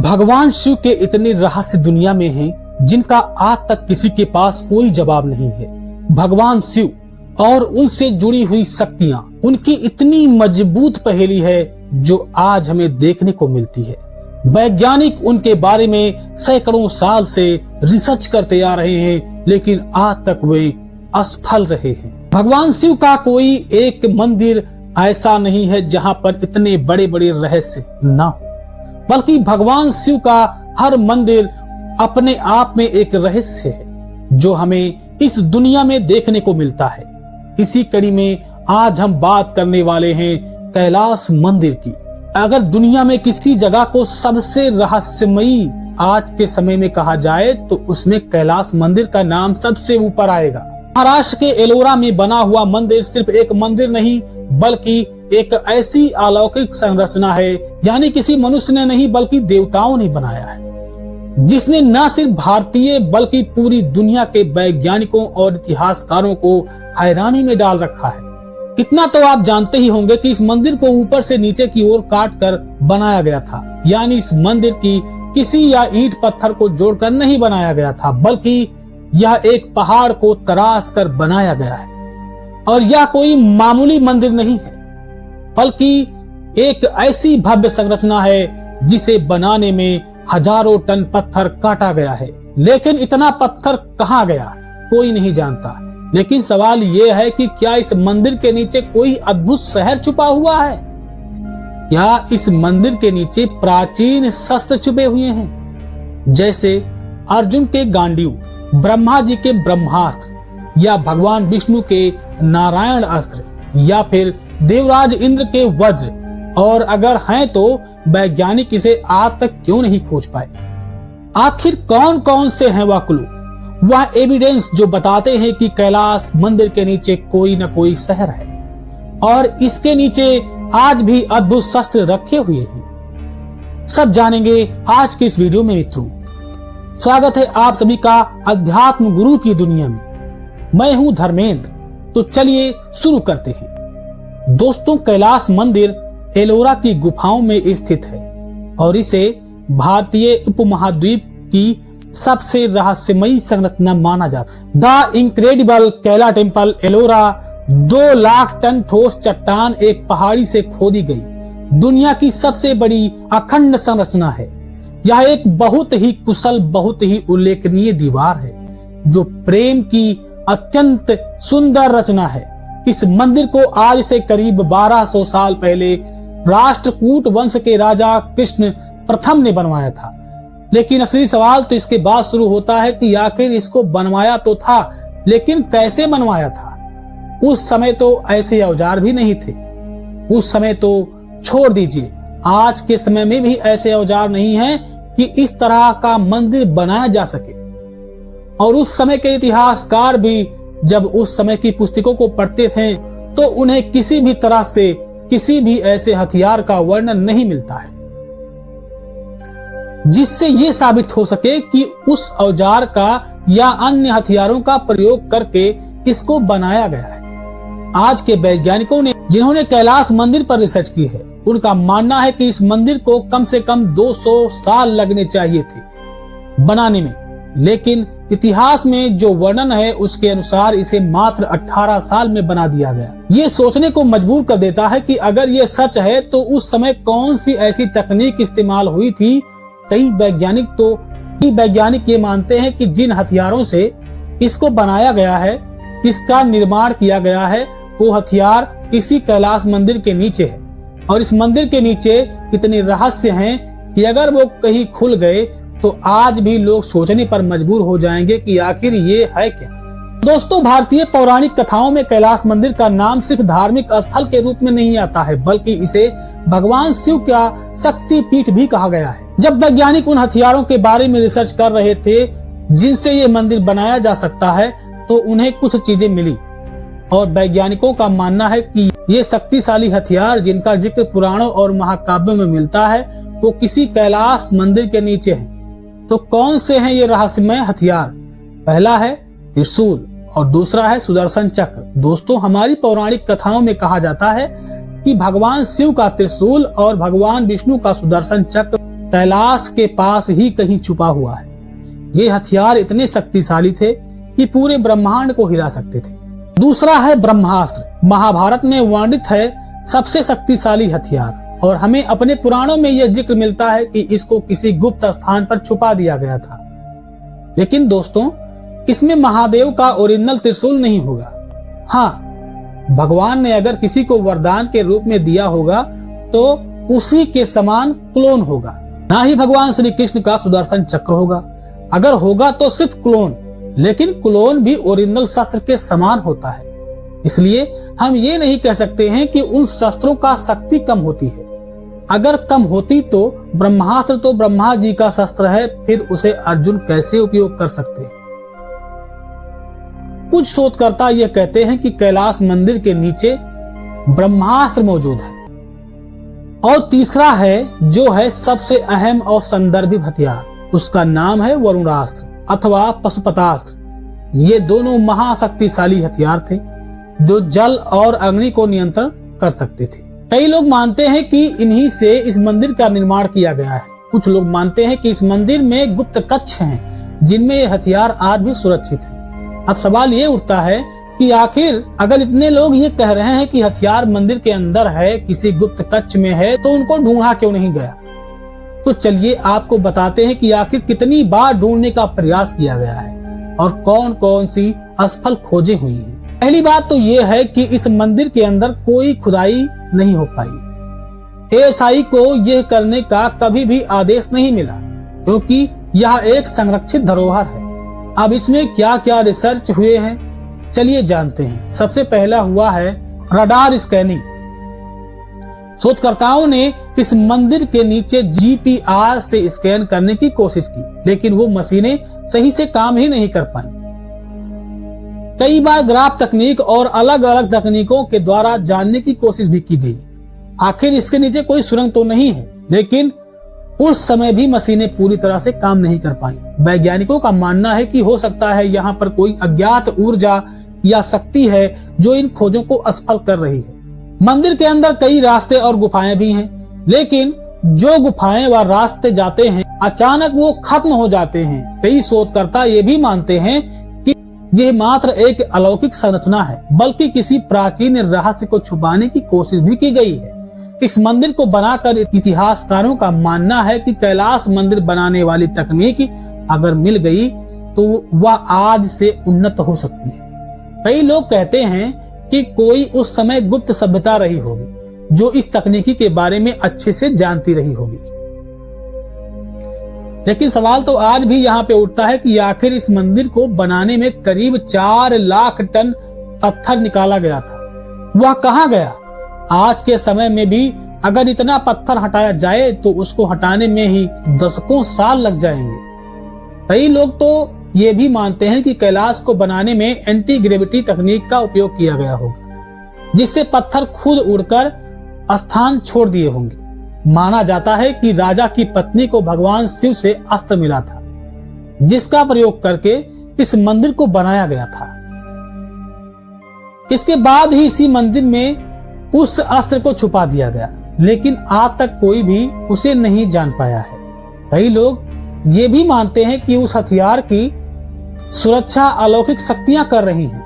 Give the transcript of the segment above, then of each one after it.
भगवान शिव के इतने रहस्य दुनिया में हैं जिनका आज तक किसी के पास कोई जवाब नहीं है। भगवान शिव और उनसे जुड़ी हुई शक्तियां, उनकी इतनी मजबूत पहेली है जो आज हमें देखने को मिलती है। वैज्ञानिक उनके बारे में सैकड़ों साल से रिसर्च करते आ रहे हैं, लेकिन आज तक वे असफल रहे हैं। भगवान शिव का कोई एक मंदिर ऐसा नहीं है जहां पर इतने बड़े बड़े रहस्य ना हो, बल्कि भगवान शिव का हर मंदिर अपने आप में एक रहस्य है जो हमें इस दुनिया में देखने को मिलता है। इसी कड़ी में आज हम बात करने वाले हैं कैलाश मंदिर की। अगर दुनिया में किसी जगह को सबसे रहस्यमयी आज के समय में कहा जाए तो उसमें कैलाश मंदिर का नाम सबसे ऊपर आएगा। महाराष्ट्र के एलोरा में बना हुआ मंदिर सिर्फ एक मंदिर नहीं बल्कि एक ऐसी अलौकिक संरचना है, यानी किसी मनुष्य ने नहीं बल्कि देवताओं ने बनाया है, जिसने न सिर्फ भारतीय बल्कि पूरी दुनिया के वैज्ञानिकों और इतिहासकारों को हैरानी में डाल रखा है। इतना तो आप जानते ही होंगे कि इस मंदिर को ऊपर से नीचे की ओर काट कर बनाया गया था, यानी इस मंदिर की किसी या ईंट पत्थर को जोड़कर नहीं बनाया गया था, बल्कि यह एक पहाड़ को तराश कर बनाया गया है। और यह कोई मामूली मंदिर नहीं है, बल्कि एक ऐसी भव्य संरचना है जिसे बनाने में हजारों टन पत्थर काटा गया है। लेकिन इतना पत्थर कहाँ गया कोई नहीं जानता। लेकिन सवाल यह है कि क्या इस मंदिर के नीचे कोई अद्भुत शहर छुपा हुआ है, या इस मंदिर के नीचे प्राचीन शस्त्र छुपे हुए हैं, जैसे अर्जुन के गांडीव, ब्रह्मा जी के ब्रह्मास्त्र, या भगवान विष्णु के नारायण अस्त्र, या फिर देवराज इंद्र के वज्र। और अगर हैं तो वैज्ञानिक इसे आज तक क्यों नहीं खोज पाए? आखिर कौन कौन से हैं वह क्लू, वह एविडेंस जो बताते हैं कि कैलाश मंदिर के नीचे कोई न कोई शहर है और इसके नीचे आज भी अद्भुत शस्त्र रखे हुए हैं? सब जानेंगे आज के इस वीडियो में मित्रों। स्वागत है आप सभी का अध्यात्म गुरु की दुनिया में। मैं हूं धर्मेंद्र, तो चलिए शुरू करते हैं। दोस्तों, कैलाश मंदिर एलोरा की गुफाओं में स्थित है और इसे भारतीय उपमहाद्वीप की सबसे रहस्यमयी संरचना माना जाता है। The incredible Kailasa temple Ellora 2 lakh ton ठोस चट्टान एक पहाड़ी से खोदी गई दुनिया की सबसे बड़ी अखंड संरचना है। यह एक बहुत ही कुशल, बहुत ही उल्लेखनीय दीवार है जो प्रेम की अत्यंत सुंदर रचना है। इस मंदिर को आज से करीब 1200 साल पहले राष्ट्रकूट वंश के राजा कृष्ण प्रथम ने बनवाया था। लेकिन असली सवाल तो इसके बाद शुरू होता है कि आखिर इसको बनवाया तो था, लेकिन कैसे बनवाया था? उस समय तो ऐसे औजार भी नहीं थे। उस समय तो छोड़ दीजिए, आज के समय में भी ऐसे औजार नहीं हैं कि इस तरह का मंदिर बनाया जा सके। और उस समय के इतिहासकार भी जब उस समय की पुस्तकों को पढ़ते थे तो उन्हें किसी भी तरह से किसी भी ऐसे हथियार का वर्णन नहीं मिलता है जिससे ये साबित हो सके कि उस औजार का या अन्य हथियारों का प्रयोग करके इसको बनाया गया है। आज के वैज्ञानिकों ने जिन्होंने कैलाश मंदिर पर रिसर्च की है, उनका मानना है कि इस मंदिर को कम से कम 200 साल लगने चाहिए थे बनाने में, लेकिन इतिहास में जो वर्णन है उसके अनुसार इसे मात्र 18 साल में बना दिया गया। ये सोचने को मजबूर कर देता है कि अगर ये सच है तो उस समय कौन सी ऐसी तकनीक इस्तेमाल हुई थी। कई वैज्ञानिक ये मानते हैं कि जिन हथियारों से इसको बनाया गया है, इसका निर्माण किया गया है, वो हथियार इसी कैलाश मंदिर के नीचे है। और इस मंदिर के नीचे इतने रहस्य हैं कि अगर वो कहीं खुल गए तो आज भी लोग सोचने पर मजबूर हो जाएंगे कि आखिर ये है क्या। दोस्तों, भारतीय पौराणिक कथाओं में कैलाश मंदिर का नाम सिर्फ धार्मिक स्थल के रूप में नहीं आता है, बल्कि इसे भगवान शिव का शक्ति पीठ भी कहा गया है। जब वैज्ञानिक उन हथियारों के बारे में रिसर्च कर रहे थे जिनसे ये मंदिर बनाया जा सकता है, तो उन्हें कुछ चीजें मिली और वैज्ञानिकों का मानना है कि ये शक्तिशाली हथियार जिनका जिक्र पुराणों और महाकाव्यों में मिलता है वो किसी कैलाश मंदिर के नीचे है। तो कौन से हैं ये रहस्यमय हथियार? पहला है त्रिशूल और दूसरा है सुदर्शन चक्र। दोस्तों, हमारी पौराणिक कथाओं में कहा जाता है कि भगवान शिव का त्रिशूल और भगवान विष्णु का सुदर्शन चक्र कैलाश के पास ही कहीं छुपा हुआ है। ये हथियार इतने शक्तिशाली थे कि पूरे ब्रह्मांड को हिला सकते थे। दूसरा है ब्रह्मास्त्र। महाभारत में वर्णित है सबसे शक्तिशाली हथियार, और हमें अपने पुराणों में यह जिक्र मिलता है कि इसको किसी गुप्त स्थान पर छुपा दिया गया था। लेकिन दोस्तों, इसमें महादेव का ओरिजिनल त्रिशूल नहीं होगा। हाँ, भगवान ने अगर किसी को वरदान के रूप में दिया होगा तो उसी के समान क्लोन होगा, ना ही भगवान श्री कृष्ण का सुदर्शन चक्र होगा। अगर होगा तो सिर्फ क्लोन, लेकिन क्लोन भी ओरिजिनल शस्त्र के समान होता है। इसलिए हम ये नहीं कह सकते हैं कि उन शस्त्रों का शक्ति कम होती है। अगर कम होती तो ब्रह्मास्त्र तो ब्रह्मा जी का शस्त्र है, फिर उसे अर्जुन कैसे उपयोग कर सकते हैं। कुछ शोधकर्ता यह कहते हैं कि कैलाश मंदिर के नीचे ब्रह्मास्त्र मौजूद है। और तीसरा है जो है सबसे अहम और संदर्भित हथियार, उसका नाम है वरुणास्त्र अथवा पशुपतास्त्र। ये दोनों महाशक्तिशाली हथियार थे जो जल और अग्नि को नियंत्रण कर सकते थे। कई लोग मानते हैं कि इन्हीं से इस मंदिर का निर्माण किया गया है। कुछ लोग मानते हैं कि इस मंदिर में गुप्त कक्ष हैं जिनमें ये हथियार आज भी सुरक्षित हैं। अब सवाल ये उठता है कि आखिर अगर इतने लोग ये कह रहे हैं कि हथियार मंदिर के अंदर है, किसी गुप्त कक्ष में है, तो उनको ढूंढा क्यों नहीं गया? तो चलिए आपको बताते हैं कि आखिर कितनी बार ढूंढने का प्रयास किया गया है और कौन कौन सी असफल खोजें हुई हैं। पहली बात तो ये है कि इस मंदिर के अंदर कोई खुदाई नहीं हो पाई। एएसआई को यह करने का कभी भी आदेश नहीं मिला, क्योंकि यह एक संरक्षित धरोहर है। अब इसमें क्या क्या रिसर्च हुए हैं, चलिए जानते हैं। सबसे पहला हुआ है रडार स्कैनिंग। शोधकर्ताओं ने इस मंदिर के नीचे जीपीआर से स्कैन करने की कोशिश की, लेकिन वो मशीनें सही से काम ही नहीं कर पाई। कई बार ग्राफ तकनीक और अलग अलग तकनीकों के द्वारा जानने की कोशिश भी की गई आखिर इसके नीचे कोई सुरंग तो नहीं है, लेकिन उस समय भी मशीनें पूरी तरह से काम नहीं कर पाई। वैज्ञानिकों का मानना है कि हो सकता है यहाँ पर कोई अज्ञात ऊर्जा या शक्ति है जो इन खोजों को असफल कर रही है। मंदिर के अंदर कई रास्ते और गुफाएं भी हैं, लेकिन जो गुफाएं व रास्ते जाते हैं अचानक वो खत्म हो जाते हैं। कई शोधकर्ता ये भी मानते हैं कि यह मात्र एक अलौकिक संरचना है, बल्कि किसी प्राचीन रहस्य को छुपाने की कोशिश भी की गई है। इस मंदिर को बनाकर इतिहासकारों का मानना है कि कैलाश मंदिर बनाने वाली तकनीक अगर मिल गई तो वह आज से उन्नत हो सकती है। कई लोग कहते हैं कि कोई उस समय गुप्त सभ्यता रही होगी जो इस तकनीकी के बारे में अच्छे से जानती रही होगी। लेकिन सवाल तो आज भी यहाँ पे उठता है कि आखिर इस मंदिर को बनाने में करीब 4 लाख टन पत्थर निकाला गया था, वह कहाँ गया? आज के समय में भी अगर इतना पत्थर हटाया जाए तो उसको हटाने में ही दशकों साल लग जाएंगे। कई लोग तो ये भी मानते हैं कि कैलाश को बनाने में एंटी ग्रेविटी तकनीक का उपयोग किया गया होगा, जिससे पत्थर खुद उड़कर स्थान छोड़ दिए होंगे। माना जाता है कि राजा की पत्नी को भगवान शिव से अस्त्र मिला था, जिसका प्रयोग करके इस मंदिर को बनाया गया था। इसके बाद ही इसी मंदिर में उस अस्त्र को छुपा दिया गया, लेकिन आज तक कोई भी उसे नहीं जान पाया है। कई लोग ये भी मानते हैं कि उस हथियार की सुरक्षा अलौकिक शक्तियां कर रही हैं,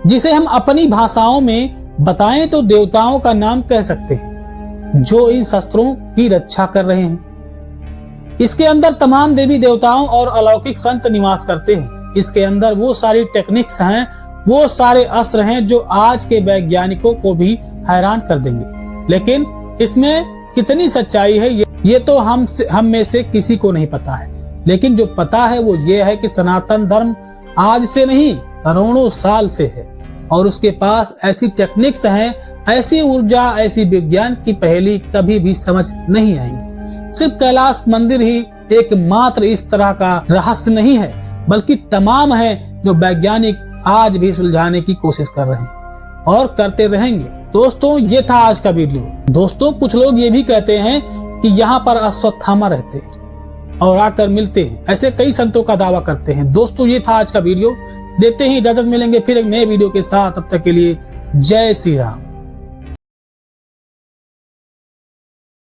जिसे हम अपनी भाषाओं में बताएं तो देवताओं का नाम कह सकते हैं, जो इन शस्त्रों की रक्षा कर रहे हैं। इसके अंदर तमाम देवी देवताओं और अलौकिक संत निवास करते हैं। इसके अंदर वो सारी टेक्निक्स हैं, वो सारे अस्त्र हैं जो आज के वैज्ञानिकों को भी हैरान कर देंगे। लेकिन इसमें कितनी सच्चाई है ये तो हम में से किसी को नहीं पता है। लेकिन जो पता है वो ये है कि सनातन धर्म आज से नहीं करोड़ों साल से है, और उसके पास ऐसी टेक्निक्स हैं, ऐसी ऊर्जा, ऐसी विज्ञान की पहेली कभी भी समझ नहीं आएंगी। सिर्फ कैलाश मंदिर ही एकमात्र इस तरह का रहस्य नहीं है, बल्कि तमाम है जो वैज्ञानिक आज भी सुलझाने की कोशिश कर रहे हैं और करते रहेंगे। दोस्तों, ये था आज का वीडियो। दोस्तों, कुछ लोग ये भी कहते हैं कि यहाँ पर अश्वत्थामा रहते हैं और आकर मिलते हैं, ऐसे कई संतों का दावा करते हैं। दोस्तों, ये था आज का वीडियो। देते ही इजाजत, मिलेंगे फिर एक नए वीडियो के साथ। तब तक के लिए जय श्री राम।